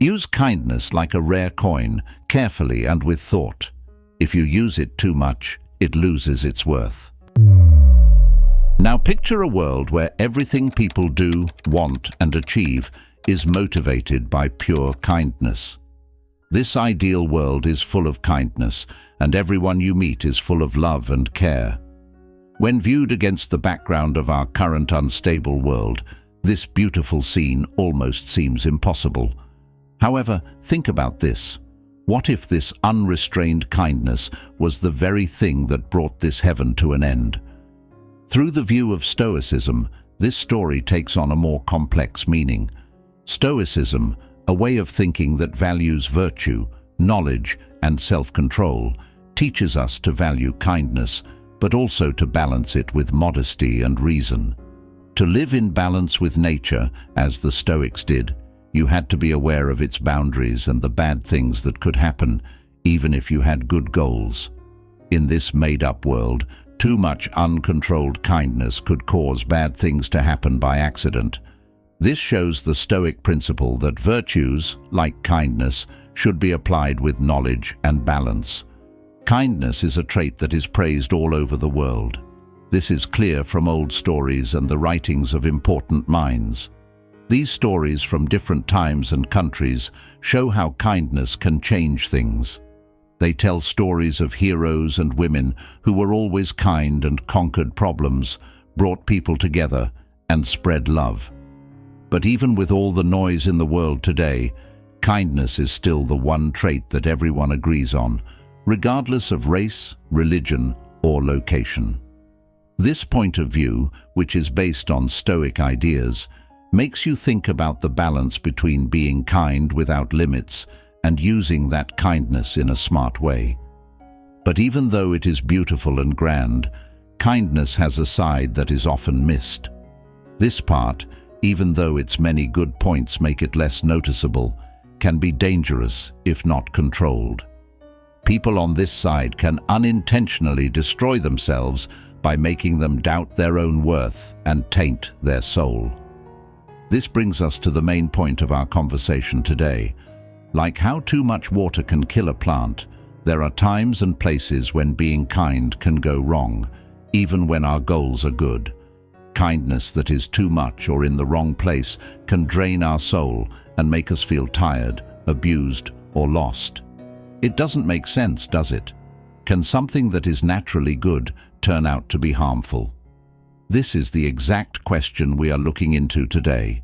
Use kindness like a rare coin, carefully and with thought. If you use it too much, it loses its worth. Now picture a world where everything people do, want, and achieve is motivated by pure kindness. This ideal world is full of kindness, and everyone you meet is full of love and care. When viewed against the background of our current unstable world, this beautiful scene almost seems impossible. However, think about this. What if this unrestrained kindness was the very thing that brought this heaven to an end? Through the view of Stoicism, this story takes on a more complex meaning. Stoicism, a way of thinking that values virtue, knowledge, and self-control, teaches us to value kindness, but also to balance it with modesty and reason. To live in balance with nature, as the Stoics did, you had to be aware of its boundaries and the bad things that could happen, even if you had good goals. In this made-up world, too much uncontrolled kindness could cause bad things to happen by accident. This shows the Stoic principle that virtues, like kindness, should be applied with knowledge and balance. Kindness is a trait that is praised all over the world. This is clear from old stories and the writings of important minds. These stories from different times and countries show how kindness can change things. They tell stories of heroes and women who were always kind and conquered problems, brought people together, and spread love. But even with all the noise in the world today, kindness is still the one trait that everyone agrees on, regardless of race, religion, or location. This point of view, which is based on Stoic ideas, makes you think about the balance between being kind without limits and using that kindness in a smart way. But even though it is beautiful and grand, kindness has a side that is often missed. This part, even though its many good points make it less noticeable, can be dangerous if not controlled. People on this side can unintentionally destroy themselves by making them doubt their own worth and taint their soul. This brings us to the main point of our conversation today. Like how too much water can kill a plant, there are times and places when being kind can go wrong, even when our goals are good. Kindness that is too much or in the wrong place can drain our soul and make us feel tired, abused, or lost. It doesn't make sense, does it? Can something that is naturally good turn out to be harmful? This is the exact question we are looking into today.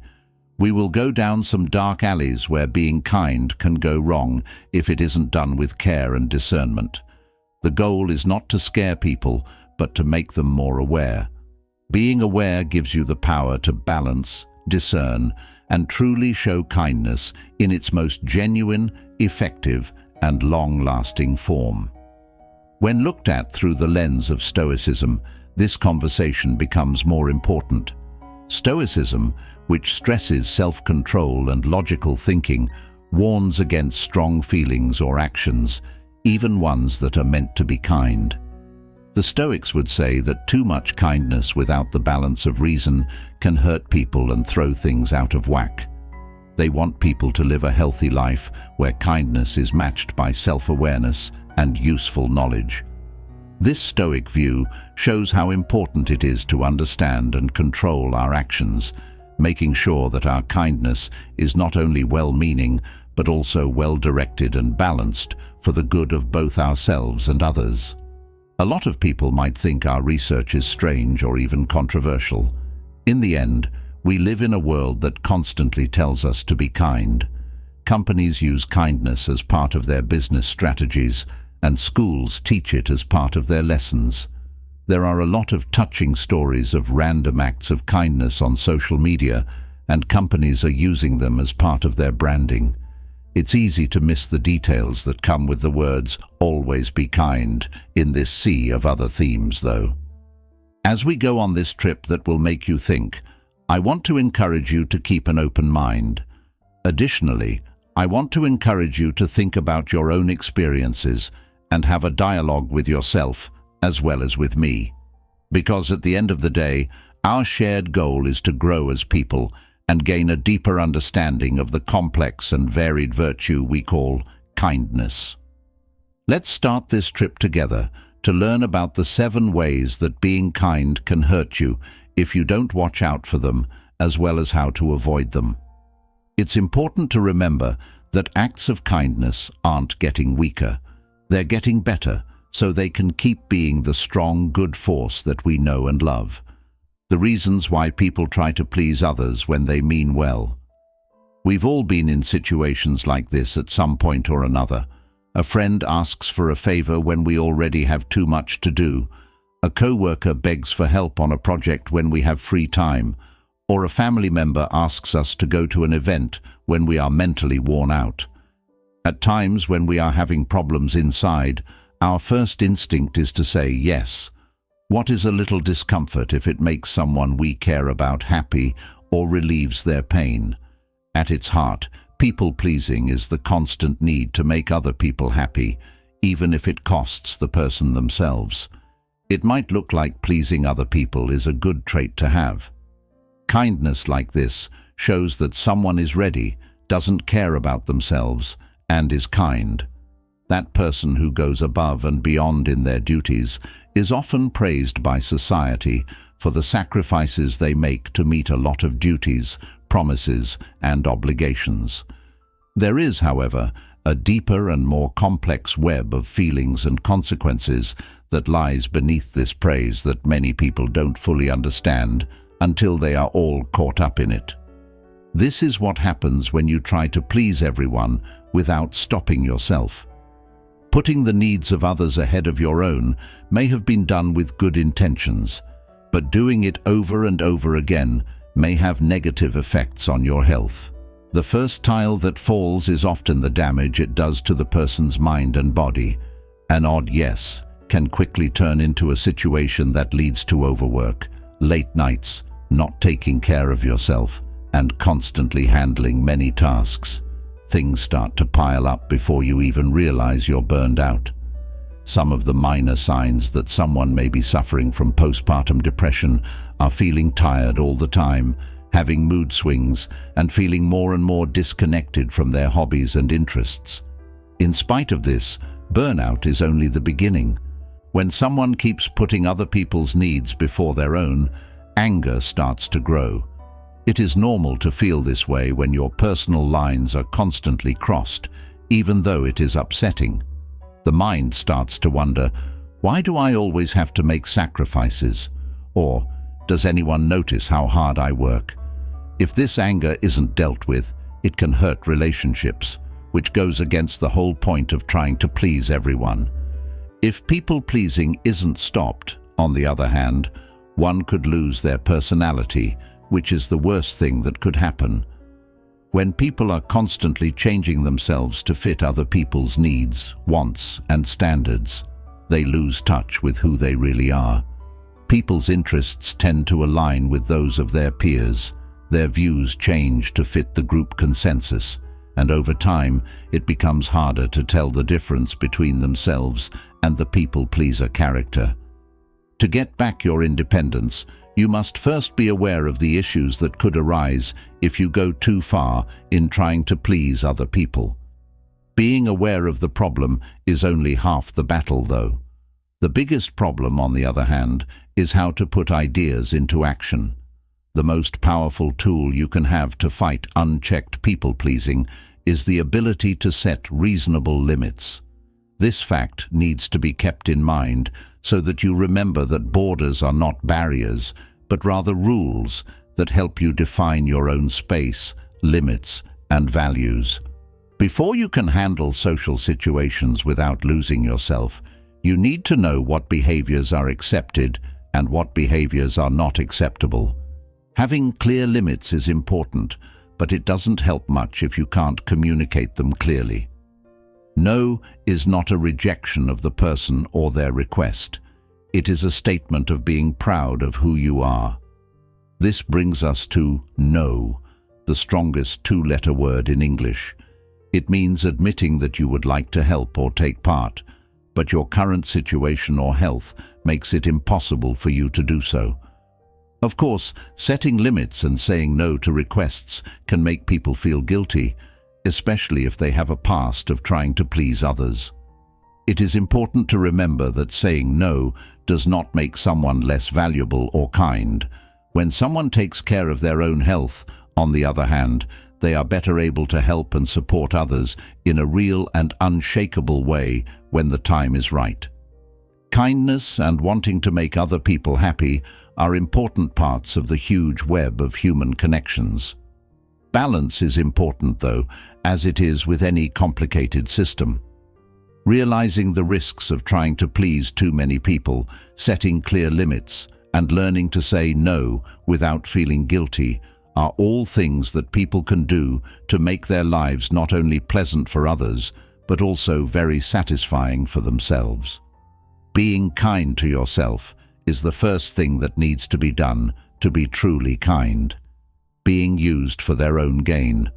We will go down some dark alleys where being kind can go wrong if it isn't done with care and discernment. The goal is not to scare people, but to make them more aware. Being aware gives you the power to balance, discern, and truly show kindness in its most genuine, effective, and long-lasting form. When looked at through the lens of Stoicism, this conversation becomes more important. Stoicism, which stresses self-control and logical thinking, warns against strong feelings or actions, even ones that are meant to be kind. The Stoics would say that too much kindness without the balance of reason can hurt people and throw things out of whack. They want people to live a healthy life where kindness is matched by self-awareness and useful knowledge. This Stoic view shows how important it is to understand and control our actions, making sure that our kindness is not only well-meaning but also well-directed and balanced for the good of both ourselves and others. A lot of people might think our research is strange or even controversial. In the end, we live in a world that constantly tells us to be kind. Companies use kindness as part of their business strategies, and schools teach it as part of their lessons. There are a lot of touching stories of random acts of kindness on social media, and companies are using them as part of their branding. It's easy to miss the details that come with the words "always be kind" in this sea of other themes, though. As we go on this trip that will make you think, I want to encourage you to keep an open mind. Additionally, I want to encourage you to think about your own experiences and have a dialogue with yourself as well as with me. Because at the end of the day, our shared goal is to grow as people and gain a deeper understanding of the complex and varied virtue we call kindness. Let's start this trip together to learn about the 7 ways that being kind can hurt you if you don't watch out for them, as well as how to avoid them. It's important to remember that acts of kindness aren't getting weaker. They're getting better, so they can keep being the strong, good force that we know and love. The reasons why people try to please others when they mean well. We've all been in situations like this at some point or another. A friend asks for a favor when we already have too much to do. A coworker begs for help on a project when we have free time. Or a family member asks us to go to an event when we are mentally worn out. At times when we are having problems inside, our first instinct is to say yes. What is a little discomfort if it makes someone we care about happy or relieves their pain? At its heart, people-pleasing is the constant need to make other people happy, even if it costs the person themselves. It might look like pleasing other people is a good trait to have. Kindness like this shows that someone is ready, doesn't care about themselves, and is kind. That person who goes above and beyond in their duties is often praised by society for the sacrifices they make to meet a lot of duties, promises, and obligations. There is, however, a deeper and more complex web of feelings and consequences that lies beneath this praise that many people don't fully understand until they are all caught up in it. This is what happens when you try to please everyone without stopping yourself. Putting the needs of others ahead of your own may have been done with good intentions, but doing it over and over again may have negative effects on your health. The first tile that falls is often the damage it does to the person's mind and body. An odd yes can quickly turn into a situation that leads to overwork, late nights, not taking care of yourself, and constantly handling many tasks. Things start to pile up before you even realize you're burned out. Some of the minor signs that someone may be suffering from postpartum depression are feeling tired all the time, having mood swings, and feeling more and more disconnected from their hobbies and interests. In spite of this, burnout is only the beginning. When someone keeps putting other people's needs before their own, anger starts to grow. It is normal to feel this way when your personal lines are constantly crossed, even though it is upsetting. The mind starts to wonder, why do I always have to make sacrifices? Or, does anyone notice how hard I work? If this anger isn't dealt with, it can hurt relationships, which goes against the whole point of trying to please everyone. If people-pleasing isn't stopped, on the other hand, one could lose their personality, which is the worst thing that could happen. When people are constantly changing themselves to fit other people's needs, wants, and standards, they lose touch with who they really are. People's interests tend to align with those of their peers. Their views change to fit the group consensus, and over time, it becomes harder to tell the difference between themselves and the people-pleaser character. To get back your independence, you must first be aware of the issues that could arise if you go too far in trying to please other people. Being aware of the problem is only half the battle, though. The biggest problem, on the other hand, is how to put ideas into action. The most powerful tool you can have to fight unchecked people-pleasing is the ability to set reasonable limits. This fact needs to be kept in mind so that you remember that borders are not barriers, but rather rules that help you define your own space, limits, and values. Before you can handle social situations without losing yourself, you need to know what behaviors are accepted and what behaviors are not acceptable. Having clear limits is important, but it doesn't help much if you can't communicate them clearly. No is not a rejection of the person or their request. It is a statement of being proud of who you are. This brings us to no, the strongest two-letter word in English. It means admitting that you would like to help or take part, but your current situation or health makes it impossible for you to do so. Of course, setting limits and saying no to requests can make people feel guilty, especially if they have a past of trying to please others. It is important to remember that saying no does not make someone less valuable or kind. When someone takes care of their own health, on the other hand, they are better able to help and support others in a real and unshakable way when the time is right. Kindness and wanting to make other people happy are important parts of the huge web of human connections. Balance is important, though, as it is with any complicated system. Realizing the risks of trying to please too many people, setting clear limits, and learning to say no without feeling guilty are all things that people can do to make their lives not only pleasant for others, but also very satisfying for themselves. Being kind to yourself is the first thing that needs to be done to be truly kind. Being used for their own gain.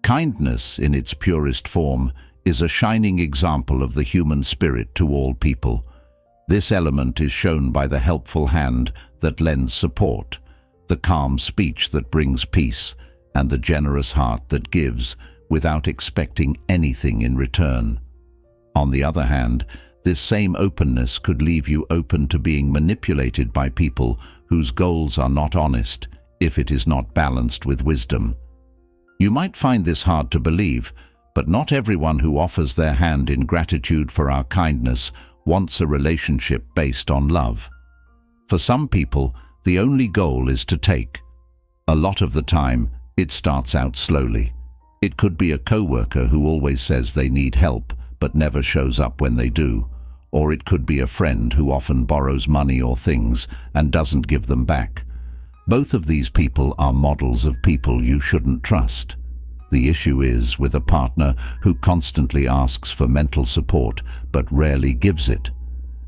Kindness, in its purest form, is a shining example of the human spirit to all people. This element is shown by the helpful hand that lends support, the calm speech that brings peace, and the generous heart that gives without expecting anything in return. On the other hand, this same openness could leave you open to being manipulated by people whose goals are not honest if it is not balanced with wisdom. You might find this hard to believe, but not everyone who offers their hand in gratitude for our kindness wants a relationship based on love. For some people, the only goal is to take. A lot of the time, it starts out slowly. It could be a coworker who always says they need help but never shows up when they do. Or it could be a friend who often borrows money or things and doesn't give them back. Both of these people are models of people you shouldn't trust. The issue is with a partner who constantly asks for mental support but rarely gives it.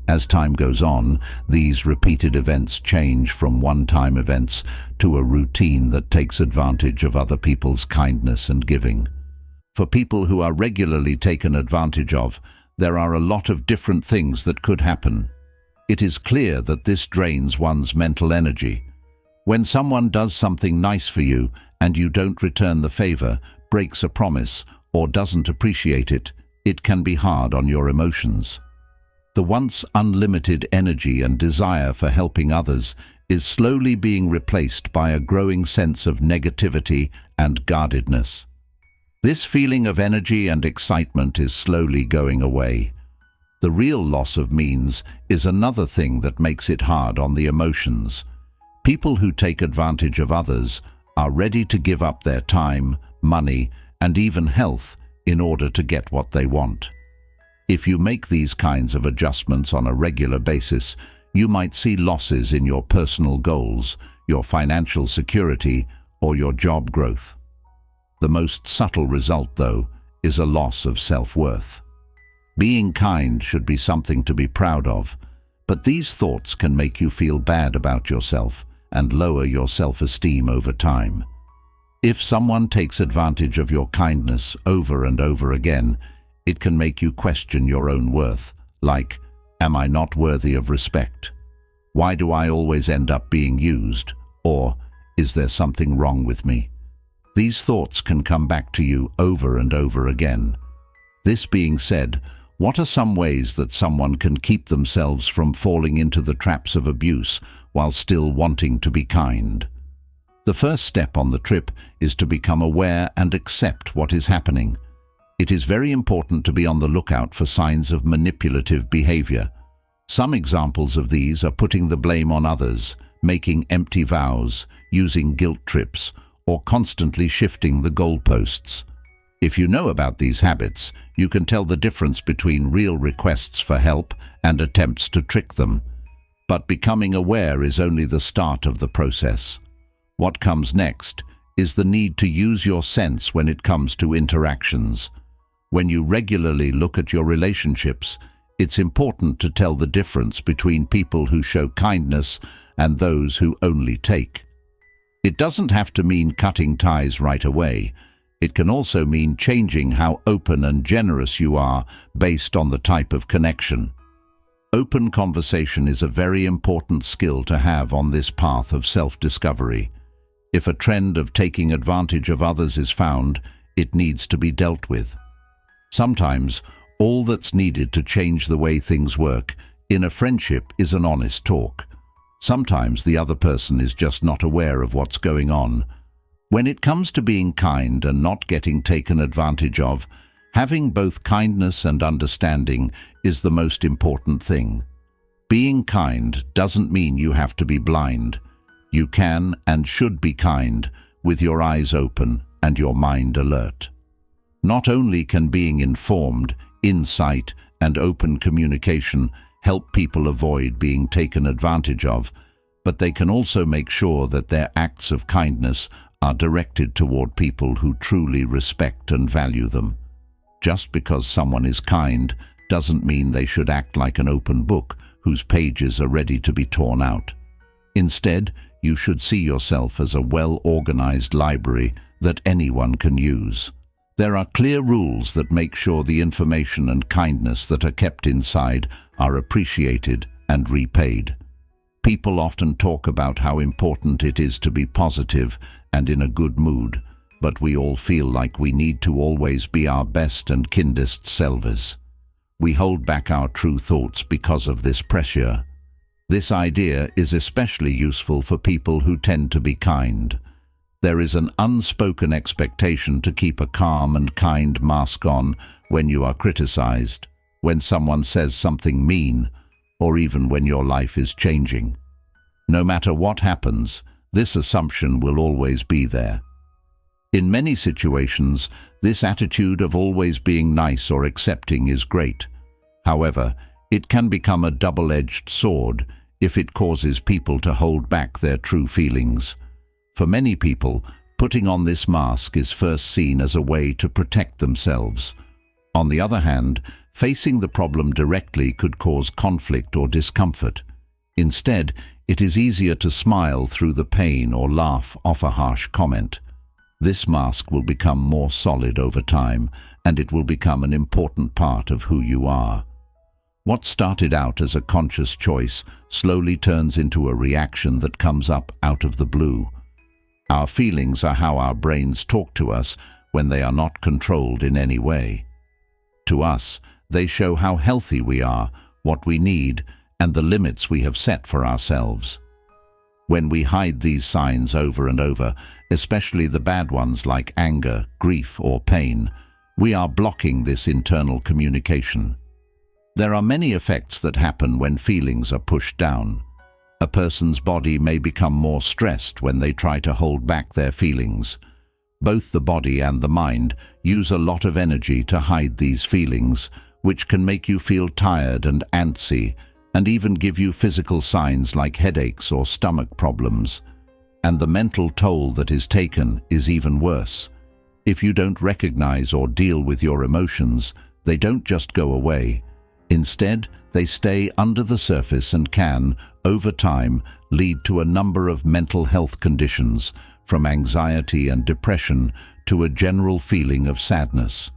As time goes on, these repeated events change from one-time events to a routine that takes advantage of other people's kindness and giving. For people who are regularly taken advantage of, there are a lot of different things that could happen. It is clear that this drains one's mental energy. When someone does something nice for you and you don't return the favor, breaks a promise, or doesn't appreciate it, it can be hard on your emotions. The once unlimited energy and desire for helping others is slowly being replaced by a growing sense of negativity and guardedness. This feeling of energy and excitement is slowly going away. The real loss of means is another thing that makes it hard on the emotions. People who take advantage of others are ready to give up their time, money, and even health in order to get what they want. If you make these kinds of adjustments on a regular basis, you might see losses in your personal goals, your financial security, or your job growth. The most subtle result, though, is a loss of self-worth. Being kind should be something to be proud of, but these thoughts can make you feel bad about yourself and lower your self-esteem over time. If someone takes advantage of your kindness over and over again, it can make you question your own worth, like, am I not worthy of respect? Why do I always end up being used? Or, is there something wrong with me? These thoughts can come back to you over and over again. This being said, what are some ways that someone can keep themselves from falling into the traps of abuse while still wanting to be kind? The first step on the trip is to become aware and accept what is happening. It is very important to be on the lookout for signs of manipulative behavior. Some examples of these are putting the blame on others, making empty vows, using guilt trips, or constantly shifting the goalposts. If you know about these habits, you can tell the difference between real requests for help and attempts to trick them. But becoming aware is only the start of the process. What comes next is the need to use your sense when it comes to interactions. When you regularly look at your relationships, it's important to tell the difference between people who show kindness and those who only take. It doesn't have to mean cutting ties right away. It can also mean changing how open and generous you are based on the type of connection. Open conversation is a very important skill to have on this path of self-discovery. If a trend of taking advantage of others is found, it needs to be dealt with. Sometimes, all that's needed to change the way things work in a friendship is an honest talk. Sometimes the other person is just not aware of what's going on. When it comes to being kind and not getting taken advantage of, having both kindness and understanding is the most important thing. Being kind doesn't mean you have to be blind. You can and should be kind with your eyes open and your mind alert. Not only can being informed, insight, and open communication help people avoid being taken advantage of, but they can also make sure that their acts of kindness are directed toward people who truly respect and value them. Just because someone is kind doesn't mean they should act like an open book whose pages are ready to be torn out. Instead, you should see yourself as a well-organized library that anyone can use. There are clear rules that make sure the information and kindness that are kept inside are appreciated and repaid. People often talk about how important it is to be positive and in a good mood, but we all feel like we need to always be our best and kindest selves. We hold back our true thoughts because of this pressure. This idea is especially useful for people who tend to be kind. There is an unspoken expectation to keep a calm and kind mask on when you are criticized, when someone says something mean, or even when your life is changing. No matter what happens, this assumption will always be there. In many situations, this attitude of always being nice or accepting is great. However, it can become a double-edged sword if it causes people to hold back their true feelings. For many people, putting on this mask is first seen as a way to protect themselves. On the other hand, facing the problem directly could cause conflict or discomfort. Instead, it is easier to smile through the pain or laugh off a harsh comment. This mask will become more solid over time, and it will become an important part of who you are. What started out as a conscious choice slowly turns into a reaction that comes up out of the blue. Our feelings are how our brains talk to us when they are not controlled in any way. To us, they show how healthy we are, what we need, and the limits we have set for ourselves. When we hide these signs over and over, especially the bad ones like anger, grief, or pain, we are blocking this internal communication. There are many effects that happen when feelings are pushed down. A person's body may become more stressed when they try to hold back their feelings. Both the body and the mind use a lot of energy to hide these feelings, which can make you feel tired and antsy, and even give you physical signs like headaches or stomach problems. And the mental toll that is taken is even worse. If you don't recognize or deal with your emotions, they don't just go away. Instead, they stay under the surface and can, over time, lead to a number of mental health conditions, from anxiety and depression to a general feeling of sadness.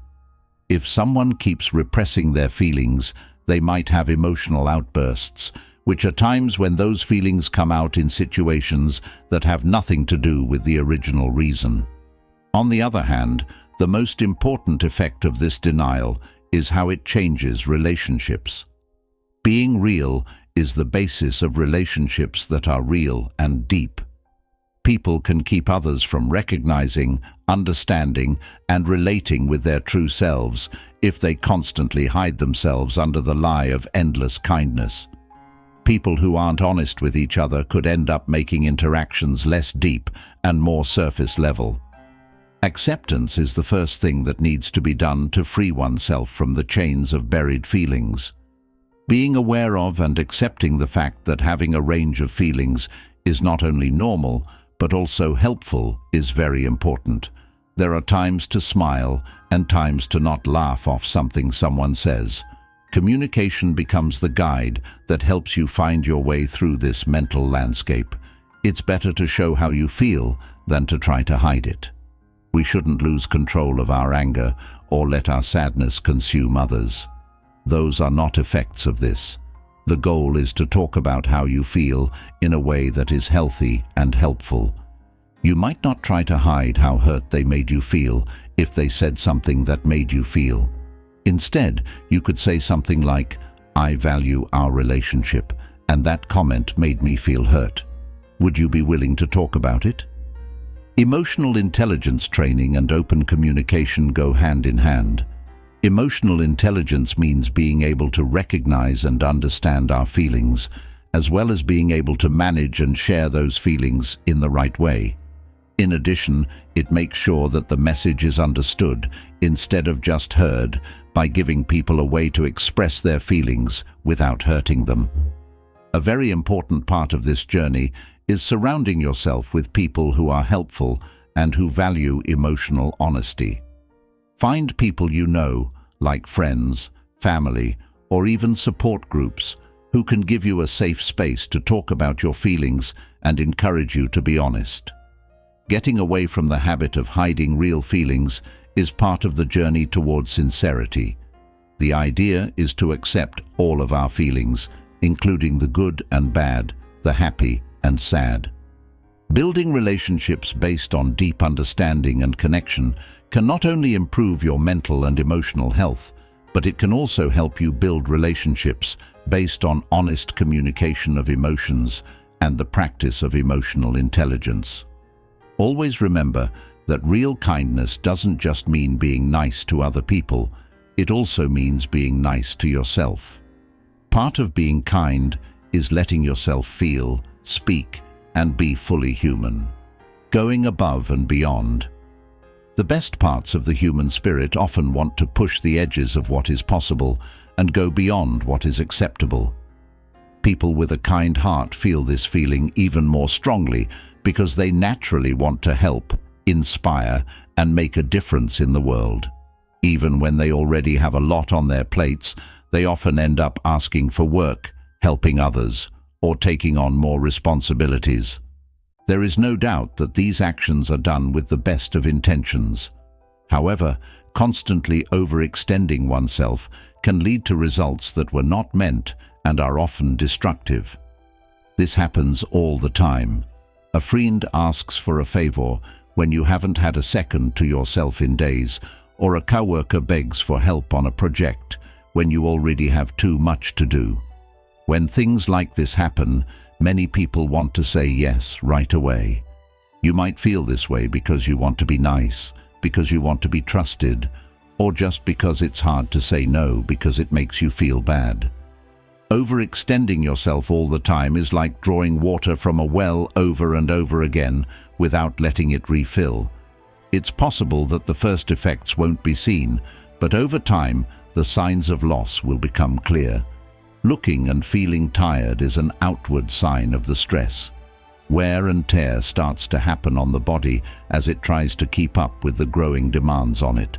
If someone keeps repressing their feelings, they might have emotional outbursts, which are times when those feelings come out in situations that have nothing to do with the original reason. On the other hand, the most important effect of this denial is how it changes relationships. Being real is the basis of relationships that are real and deep. People can keep others from recognizing, understanding, and relating with their true selves if they constantly hide themselves under the lie of endless kindness. People who aren't honest with each other could end up making interactions less deep and more surface level. Acceptance is the first thing that needs to be done to free oneself from the chains of buried feelings. Being aware of and accepting the fact that having a range of feelings is not only normal, but also helpful is very important. There are times to smile and times to not laugh off something someone says. Communication becomes the guide that helps you find your way through this mental landscape. It's better to show how you feel than to try to hide it. We shouldn't lose control of our anger or let our sadness consume others. Those are not effects of this. The goal is to talk about how you feel in a way that is healthy and helpful. You might not try to hide how hurt they made you feel if they said something that made you feel. Instead, you could say something like, "I value our relationship, and that comment made me feel hurt. Would you be willing to talk about it?" Emotional intelligence training and open communication go hand in hand. Emotional intelligence means being able to recognize and understand our feelings, as well as being able to manage and share those feelings in the right way. In addition, it makes sure that the message is understood instead of just heard, by giving people a way to express their feelings without hurting them. A very important part of this journey is surrounding yourself with people who are helpful and who value emotional honesty. Find people you know, like friends, family, or even support groups, who can give you a safe space to talk about your feelings and encourage you to be honest. Getting away from the habit of hiding real feelings is part of the journey towards sincerity. The idea is to accept all of our feelings, including the good and bad, the happy and sad. Building relationships based on deep understanding and connection can not only improve your mental and emotional health, but it can also help you build relationships based on honest communication of emotions and the practice of emotional intelligence. Always remember that real kindness doesn't just mean being nice to other people, it also means being nice to yourself. Part of being kind is letting yourself feel, speak, and be fully human. Going above and beyond. The best parts of the human spirit often want to push the edges of what is possible and go beyond what is acceptable. People with a kind heart feel this feeling even more strongly because they naturally want to help, inspire, and make a difference in the world. Even when they already have a lot on their plates, they often end up asking for work, helping others, or taking on more responsibilities. There is no doubt that these actions are done with the best of intentions. However, constantly overextending oneself can lead to results that were not meant and are often destructive. This happens all the time. A friend asks for a favor when you haven't had a second to yourself in days, or a coworker begs for help on a project when you already have too much to do. When things like this happen, many people want to say yes right away. You might feel this way because you want to be nice, because you want to be trusted, or just because it's hard to say no because it makes you feel bad. Overextending yourself all the time is like drawing water from a well over and over again without letting it refill. It's possible that the first effects won't be seen, but over time, the signs of loss will become clear. Looking and feeling tired is an outward sign of the stress. Wear and tear starts to happen on the body as it tries to keep up with the growing demands on it.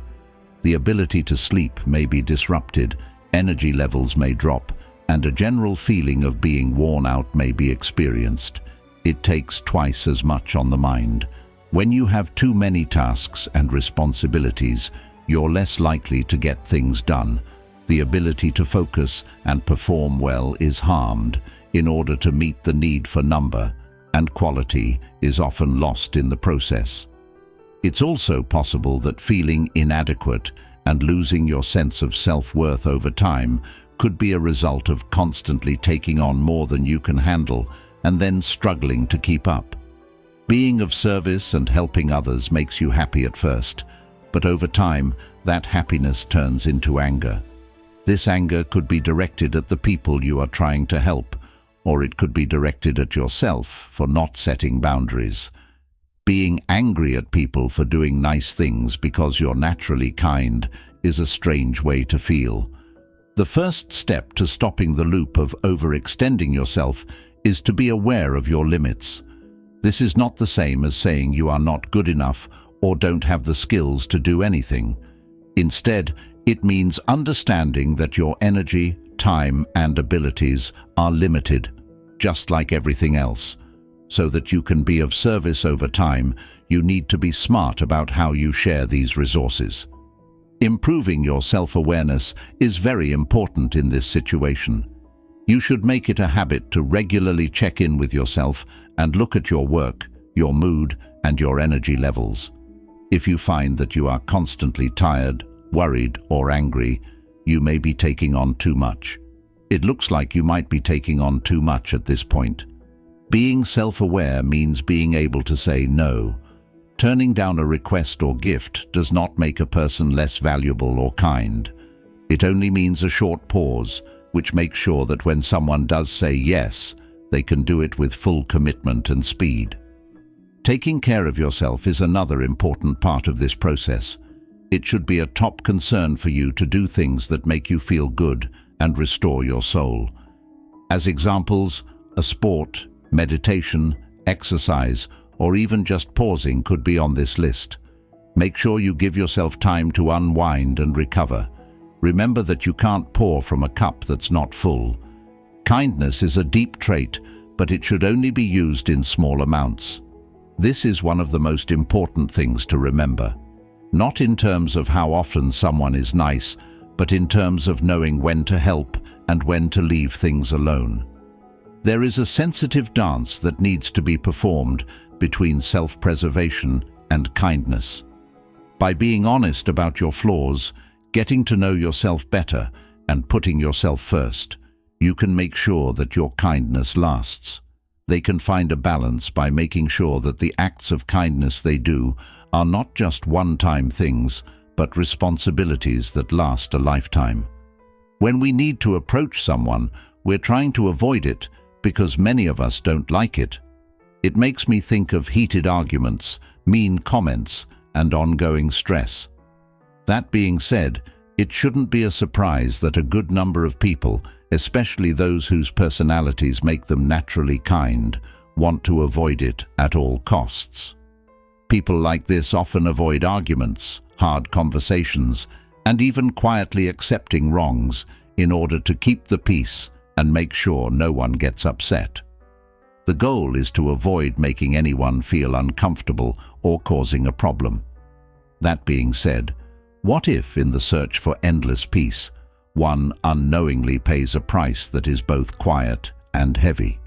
The ability to sleep may be disrupted, energy levels may drop, and a general feeling of being worn out may be experienced. It takes twice as much on the mind. When you have too many tasks and responsibilities, you're less likely to get things done. The ability to focus and perform well is harmed in order to meet the need for number, and quality is often lost in the process. It's also possible that feeling inadequate and losing your sense of self-worth over time could be a result of constantly taking on more than you can handle and then struggling to keep up. Being of service and helping others makes you happy at first, but over time, that happiness turns into anger. This anger could be directed at the people you are trying to help, or it could be directed at yourself for not setting boundaries. Being angry at people for doing nice things because you're naturally kind is a strange way to feel. The first step to stopping the loop of overextending yourself is to be aware of your limits. This is not the same as saying you are not good enough or don't have the skills to do anything. Instead, it means understanding that your energy, time, and abilities are limited, just like everything else. So that you can be of service over time, you need to be smart about how you share these resources. Improving your self-awareness is very important in this situation. You should make it a habit to regularly check in with yourself and look at your work, your mood, and your energy levels. If you find that you are constantly tired, worried, or angry, you may be taking on too much. It looks like you might be taking on too much at this point. Being self-aware means being able to say no. Turning down a request or gift does not make a person less valuable or kind. It only means a short pause, which makes sure that when someone does say yes, they can do it with full commitment and speed. Taking care of yourself is another important part of this process. It should be a top concern for you to do things that make you feel good and restore your soul. As examples, a sport, meditation, exercise, or even just pausing could be on this list. Make sure you give yourself time to unwind and recover. Remember that you can't pour from a cup that's not full. Kindness is a deep trait, but it should only be used in small amounts. This is one of the most important things to remember. Not in terms of how often someone is nice, but in terms of knowing when to help and when to leave things alone. There is a sensitive dance that needs to be performed between self-preservation and kindness. By being honest about your flaws, getting to know yourself better, and putting yourself first, you can make sure that your kindness lasts. They can find a balance by making sure that the acts of kindness they do are not just one-time things, but responsibilities that last a lifetime. When we need to approach someone, we're trying to avoid it because many of us don't like it. It makes me think of heated arguments, mean comments, and ongoing stress. That being said, it shouldn't be a surprise that a good number of people, especially those whose personalities make them naturally kind, want to avoid it at all costs. People like this often avoid arguments, hard conversations, and even quietly accepting wrongs in order to keep the peace and make sure no one gets upset. The goal is to avoid making anyone feel uncomfortable or causing a problem. That being said, what if, in the search for endless peace, one unknowingly pays a price that is both quiet and heavy?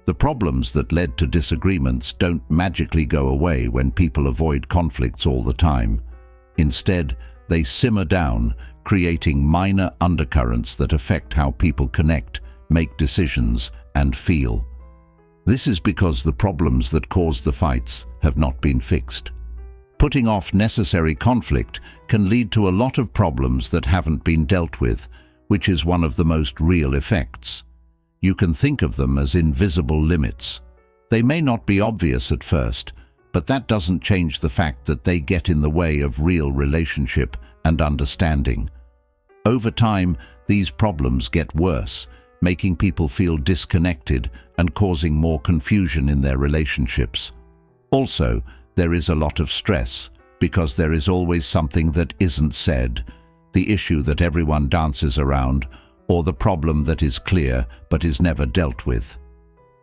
The problems that led to disagreements don't magically go away when people avoid conflicts all the time. Instead, they simmer down, creating minor undercurrents that affect how people connect, make decisions, and feel. This is because the problems that caused the fights have not been fixed. Putting off necessary conflict can lead to a lot of problems that haven't been dealt with, which is one of the most real effects. You can think of them as invisible limits. They may not be obvious at first, but that doesn't change the fact that they get in the way of real relationship and understanding. Over time, these problems get worse, making people feel disconnected and causing more confusion in their relationships. Also, there is a lot of stress, because there is always something that isn't said, the issue that everyone dances around, or the problem that is clear but is never dealt with.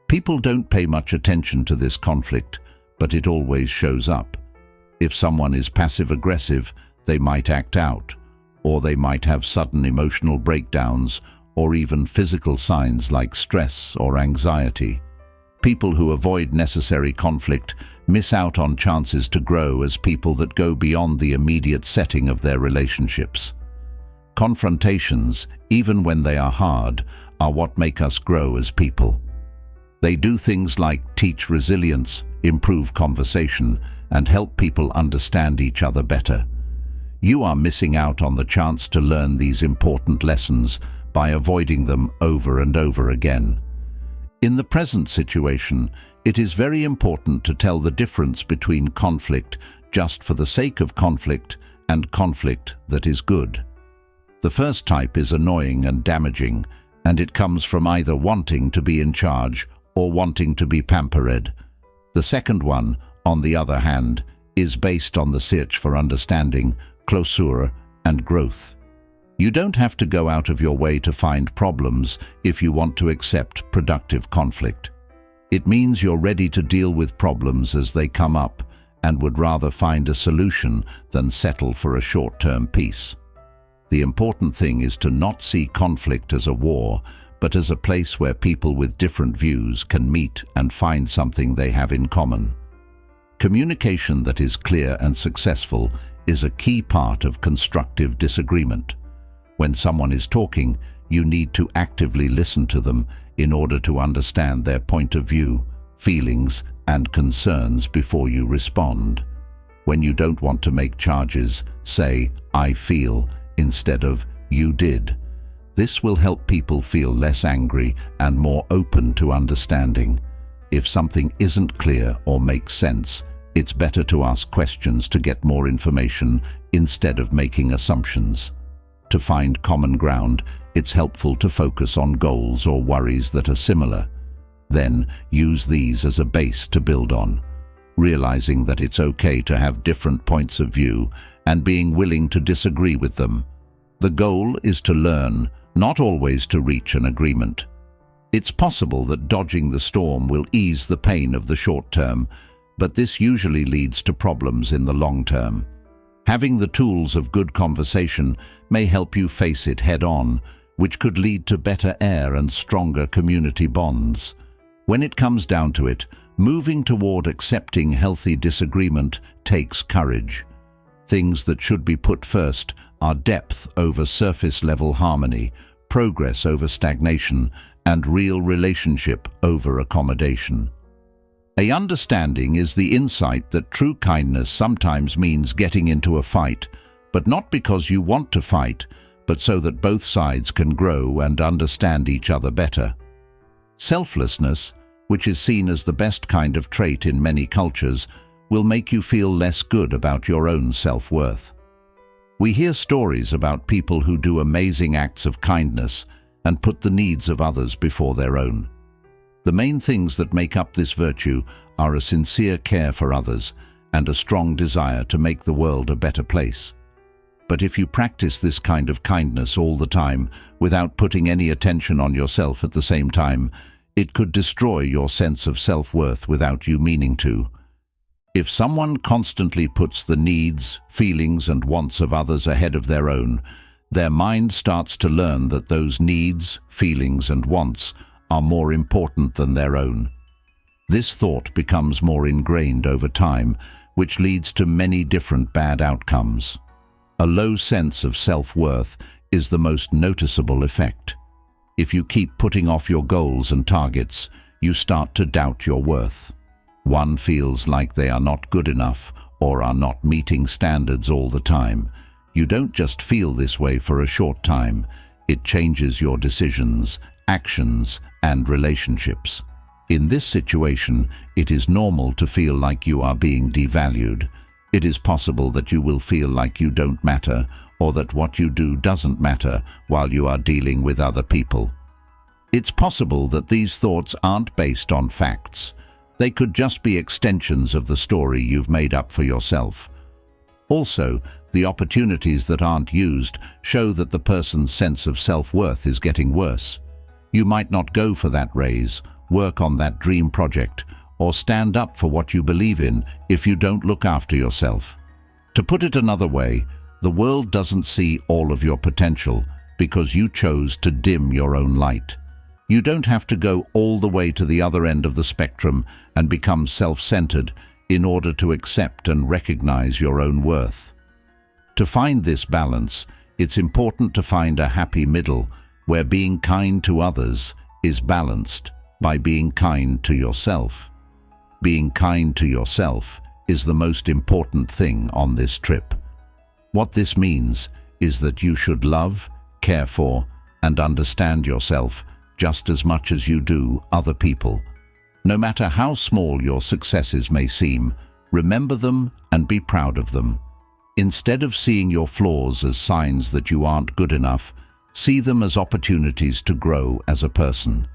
People don't pay much attention to this conflict, but it always shows up. If someone is passive-aggressive, they might act out, or they might have sudden emotional breakdowns, or even physical signs like stress or anxiety. People who avoid necessary conflict miss out on chances to grow as people that go beyond the immediate setting of their relationships. Confrontations, even when they are hard, are what make us grow as people. They do things like teach resilience, improve conversation, and help people understand each other better. You are missing out on the chance to learn these important lessons by avoiding them over and over again. In the present situation, it is very important to tell the difference between conflict just for the sake of conflict and conflict that is good. The first type is annoying and damaging, and it comes from either wanting to be in charge or wanting to be pampered. The second one, on the other hand, is based on the search for understanding, closure, and growth. You don't have to go out of your way to find problems if you want to accept productive conflict. It means you're ready to deal with problems as they come up and would rather find a solution than settle for a short-term peace. The important thing is to not see conflict as a war, but as a place where people with different views can meet and find something they have in common. Communication that is clear and successful is a key part of constructive disagreement. When someone is talking, you need to actively listen to them in order to understand their point of view, feelings, and concerns before you respond. When you don't want to make charges, say, "I feel," instead of "you did." This will help people feel less angry and more open to understanding. If something isn't clear or makes sense, it's better to ask questions to get more information instead of making assumptions. To find common ground, it's helpful to focus on goals or worries that are similar. Then use these as a base to build on, realizing that it's okay to have different points of view and being willing to disagree with them. The goal is to learn, not always to reach an agreement. It's possible that dodging the storm will ease the pain of the short term, but this usually leads to problems in the long term. Having the tools of good conversation may help you face it head-on, which could lead to better air and stronger community bonds. When it comes down to it, moving toward accepting healthy disagreement takes courage. Things that should be put first are depth over surface-level harmony, progress over stagnation, and real relationship over accommodation. A understanding is the insight that true kindness sometimes means getting into a fight, but not because you want to fight, but so that both sides can grow and understand each other better. Selflessness, which is seen as the best kind of trait in many cultures, will make you feel less good about your own self-worth. We hear stories about people who do amazing acts of kindness and put the needs of others before their own. The main things that make up this virtue are a sincere care for others and a strong desire to make the world a better place. But if you practice this kind of kindness all the time without putting any attention on yourself at the same time, it could destroy your sense of self-worth without you meaning to. If someone constantly puts the needs, feelings, and wants of others ahead of their own, their mind starts to learn that those needs, feelings, and wants are more important than their own. This thought becomes more ingrained over time, which leads to many different bad outcomes. A low sense of self-worth is the most noticeable effect. If you keep putting off your goals and targets, you start to doubt your worth. One feels like they are not good enough or are not meeting standards all the time. You don't just feel this way for a short time. It changes your decisions, actions, and relationships. In this situation, it is normal to feel like you are being devalued. It is possible that you will feel like you don't matter or that what you do doesn't matter while you are dealing with other people. It's possible that these thoughts aren't based on facts. They could just be extensions of the story you've made up for yourself. Also, the opportunities that aren't used show that the person's sense of self-worth is getting worse. You might not go for that raise, work on that dream project, or stand up for what you believe in if you don't look after yourself. To put it another way, the world doesn't see all of your potential because you chose to dim your own light. You don't have to go all the way to the other end of the spectrum and become self-centered in order to accept and recognize your own worth. To find this balance, it's important to find a happy middle where being kind to others is balanced by being kind to yourself. Being kind to yourself is the most important thing on this trip. What this means is that you should love, care for, and understand yourself just as much as you do other people. No matter how small your successes may seem, remember them and be proud of them. Instead of seeing your flaws as signs that you aren't good enough, see them as opportunities to grow as a person.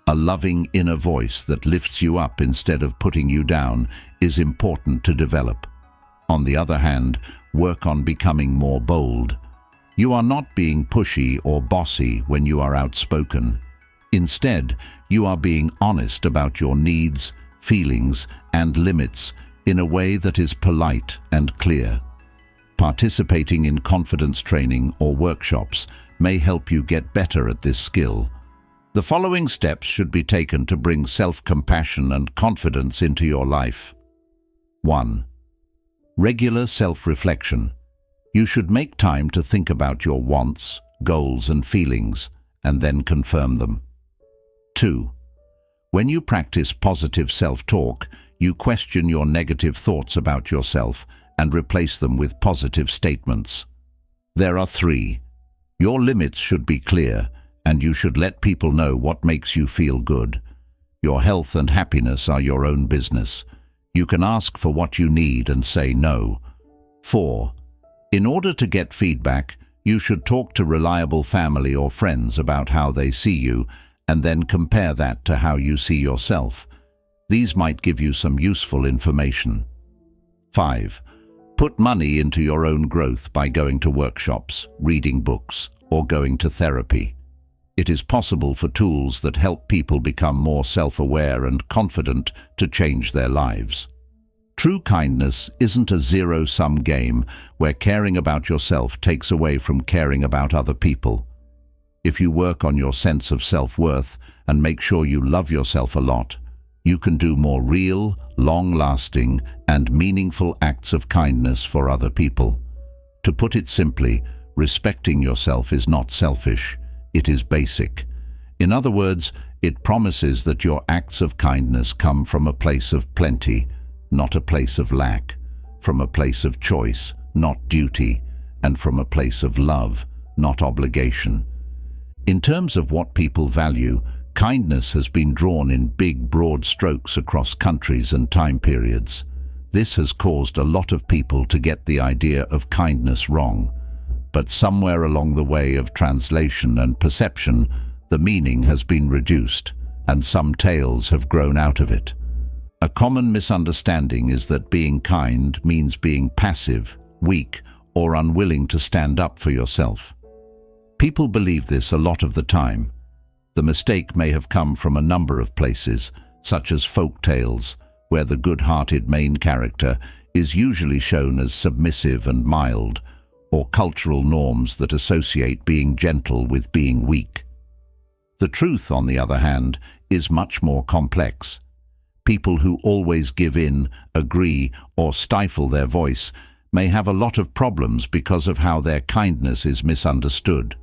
A loving inner voice that lifts you up instead of putting you down is important to develop. On the other hand, work on becoming more bold. You are not being pushy or bossy when you are outspoken. Instead, you are being honest about your needs, feelings, and limits in a way that is polite and clear. Participating in confidence training or workshops may help you get better at this skill. The following steps should be taken to bring self-compassion and confidence into your life. 1. Regular self-reflection. You should make time to think about your wants, goals, and feelings, and then confirm them. 2. When you practice positive self-talk, you question your negative thoughts about yourself and replace them with positive statements. There are 3. Your limits should be clear, and you should let people know what makes you feel good. Your health and happiness are your own business. You can ask for what you need and say no. 4. In order to get feedback, you should talk to reliable family or friends about how they see you, and then compare that to how you see yourself. These might give you some useful information. 5. Put money into your own growth by going to workshops, reading books, or going to therapy. It is possible for tools that help people become more self-aware and confident to change their lives. True kindness isn't a zero-sum game where caring about yourself takes away from caring about other people. If you work on your sense of self-worth and make sure you love yourself a lot, you can do more real, long-lasting, and meaningful acts of kindness for other people. To put it simply, respecting yourself is not selfish. It is basic. In other words, it promises that your acts of kindness come from a place of plenty, not a place of lack, from a place of choice, not duty, and from a place of love, not obligation. In terms of what people value, kindness has been drawn in big, broad strokes across countries and time periods. This has caused a lot of people to get the idea of kindness wrong. But somewhere along the way of translation and perception, the meaning has been reduced, and some tales have grown out of it. A common misunderstanding is that being kind means being passive, weak, or unwilling to stand up for yourself. People believe this a lot of the time. The mistake may have come from a number of places, such as folk tales, where the good-hearted main character is usually shown as submissive and mild, or cultural norms that associate being gentle with being weak. The truth, on the other hand, is much more complex. People who always give in, agree, or stifle their voice may have a lot of problems because of how their kindness is misunderstood.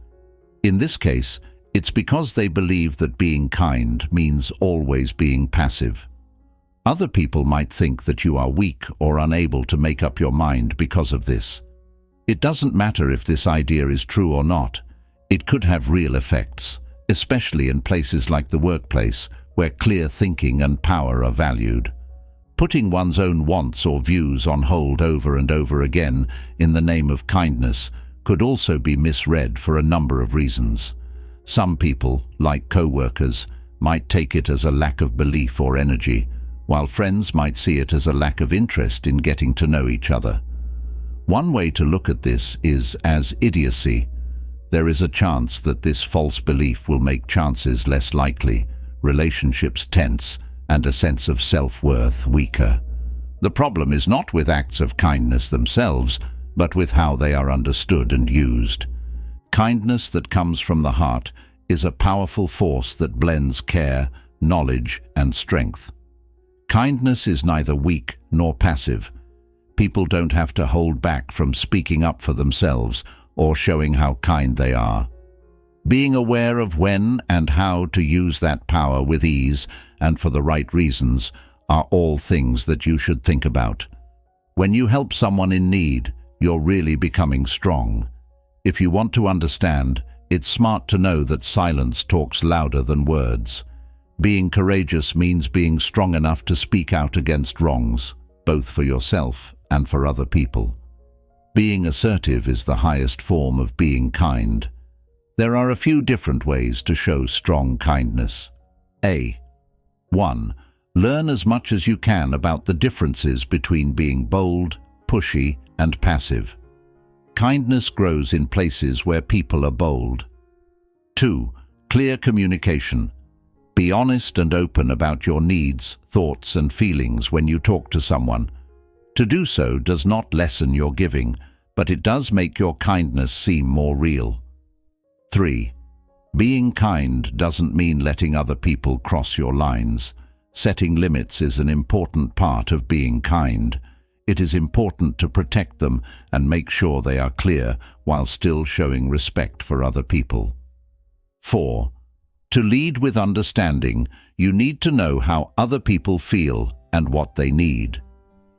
In this case, it's because they believe that being kind means always being passive. Other people might think that you are weak or unable to make up your mind because of this. It doesn't matter if this idea is true or not. It could have real effects, especially in places like the workplace, where clear thinking and power are valued. Putting one's own wants or views on hold over and over again in the name of kindness could also be misread for a number of reasons. Some people, like co-workers, might take it as a lack of belief or energy, while friends might see it as a lack of interest in getting to know each other. One way to look at this is as idiocy. There is a chance that this false belief will make chances less likely, relationships tense, and a sense of self-worth weaker. The problem is not with acts of kindness themselves, but with how they are understood and used. Kindness that comes from the heart is a powerful force that blends care, knowledge, and strength. Kindness is neither weak nor passive. People don't have to hold back from speaking up for themselves or showing how kind they are. Being aware of when and how to use that power with ease and for the right reasons are all things that you should think about. When you help someone in need, you're really becoming strong. If you want to understand, it's smart to know that silence talks louder than words. Being courageous means being strong enough to speak out against wrongs, both for yourself and for other people. Being assertive is the highest form of being kind. There are a few different ways to show strong kindness. 1. Learn as much as you can about the differences between being bold, pushy, and passive. Kindness grows in places where people are bold. 2. Clear communication. Be honest and open about your needs, thoughts, and feelings when you talk to someone. To do so does not lessen your giving, but it does make your kindness seem more real. 3. Being kind doesn't mean letting other people cross your lines. Setting limits is an important part of being kind. It is important to protect them and make sure they are clear while still showing respect for other people. 4. To lead with understanding, you need to know how other people feel and what they need.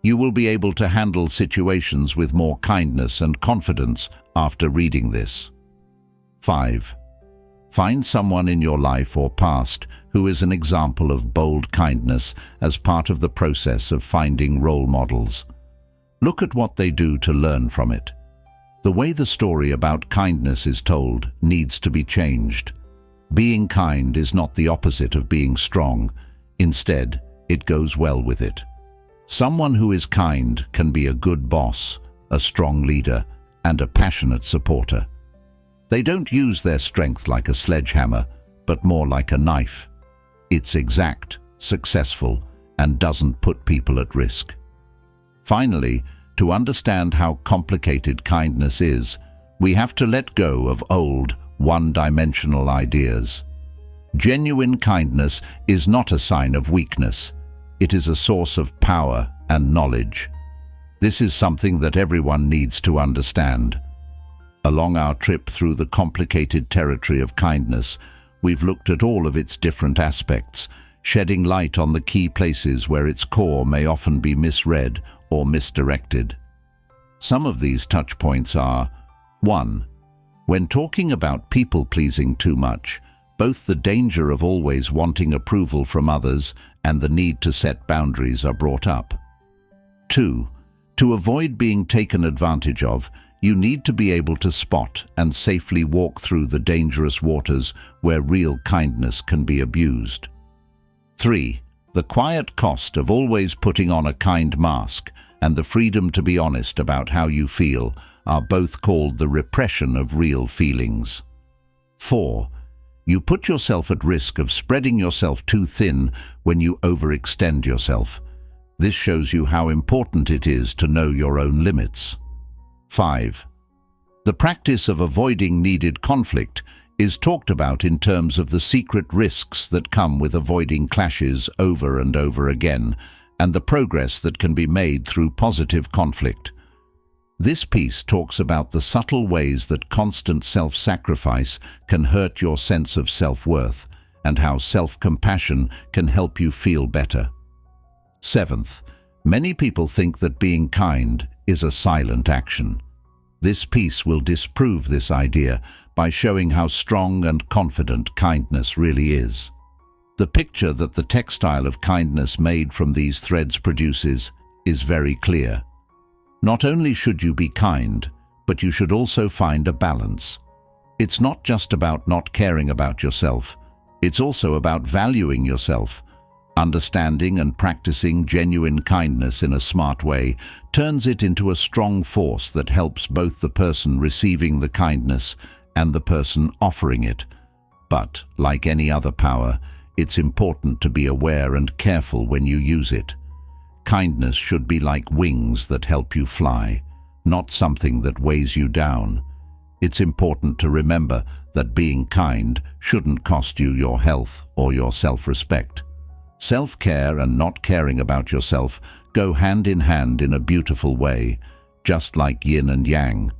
You will be able to handle situations with more kindness and confidence after reading this. 5. Find someone in your life or past who is an example of bold kindness as part of the process of finding role models. Look at what they do to learn from it. The way the story about kindness is told needs to be changed. Being kind is not the opposite of being strong. Instead, it goes well with it. Someone who is kind can be a good boss, a strong leader, and a passionate supporter. They don't use their strength like a sledgehammer, but more like a knife. It's exact, successful, and doesn't put people at risk. Finally, to understand how complicated kindness is, we have to let go of old, one-dimensional ideas. Genuine kindness is not a sign of weakness. It is a source of power and knowledge. This is something that everyone needs to understand. Along our trip through the complicated territory of kindness, we've looked at all of its different aspects, shedding light on the key places where its core may often be misread or misdirected. Some of these touch points are: 1. When talking about people-pleasing too much, both the danger of always wanting approval from others and the need to set boundaries are brought up. 2. To avoid being taken advantage of, you need to be able to spot and safely walk through the dangerous waters where real kindness can be abused. 3. The quiet cost of always putting on a kind mask and the freedom to be honest about how you feel are both called the repression of real feelings. 4. You put yourself at risk of spreading yourself too thin when you overextend yourself. This shows you how important it is to know your own limits. 5. The practice of avoiding needed conflict is talked about in terms of the secret risks that come with avoiding clashes over and over again, and the progress that can be made through positive conflict. This piece talks about the subtle ways that constant self-sacrifice can hurt your sense of self-worth, and how self-compassion can help you feel better. 7th, many people think that being kind is a silent action. This piece will disprove this idea by showing how strong and confident kindness really is. The picture that the textile of kindness made from these threads produces is very clear. Not only should you be kind, but you should also find a balance. It's not just about not caring about yourself. It's also about valuing yourself. Understanding and practicing genuine kindness in a smart way turns it into a strong force that helps both the person receiving the kindness and the person offering it. But, like any other power, it's important to be aware and careful when you use it. Kindness should be like wings that help you fly, not something that weighs you down. It's important to remember that being kind shouldn't cost you your health or your self-respect. Self-care and not caring about yourself go hand in hand in a beautiful way, just like yin and yang.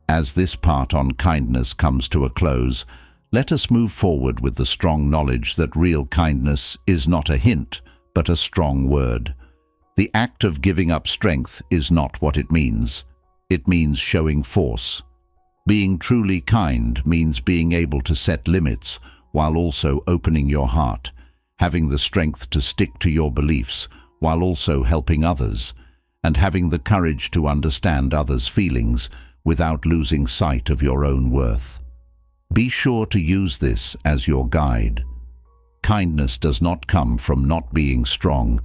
As this part on kindness comes to a close, let us move forward with the strong knowledge that real kindness is not a hint, but a strong word. The act of giving up strength is not what it means. It means showing force. Being truly kind means being able to set limits while also opening your heart, having the strength to stick to your beliefs while also helping others, and having the courage to understand others' feelings without losing sight of your own worth. Be sure to use this as your guide. Kindness does not come from not being strong.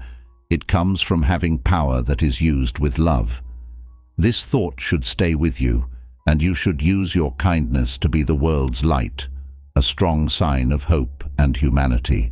It comes from having power that is used with love. This thought should stay with you, and you should use your kindness to be the world's light, a strong sign of hope and humanity.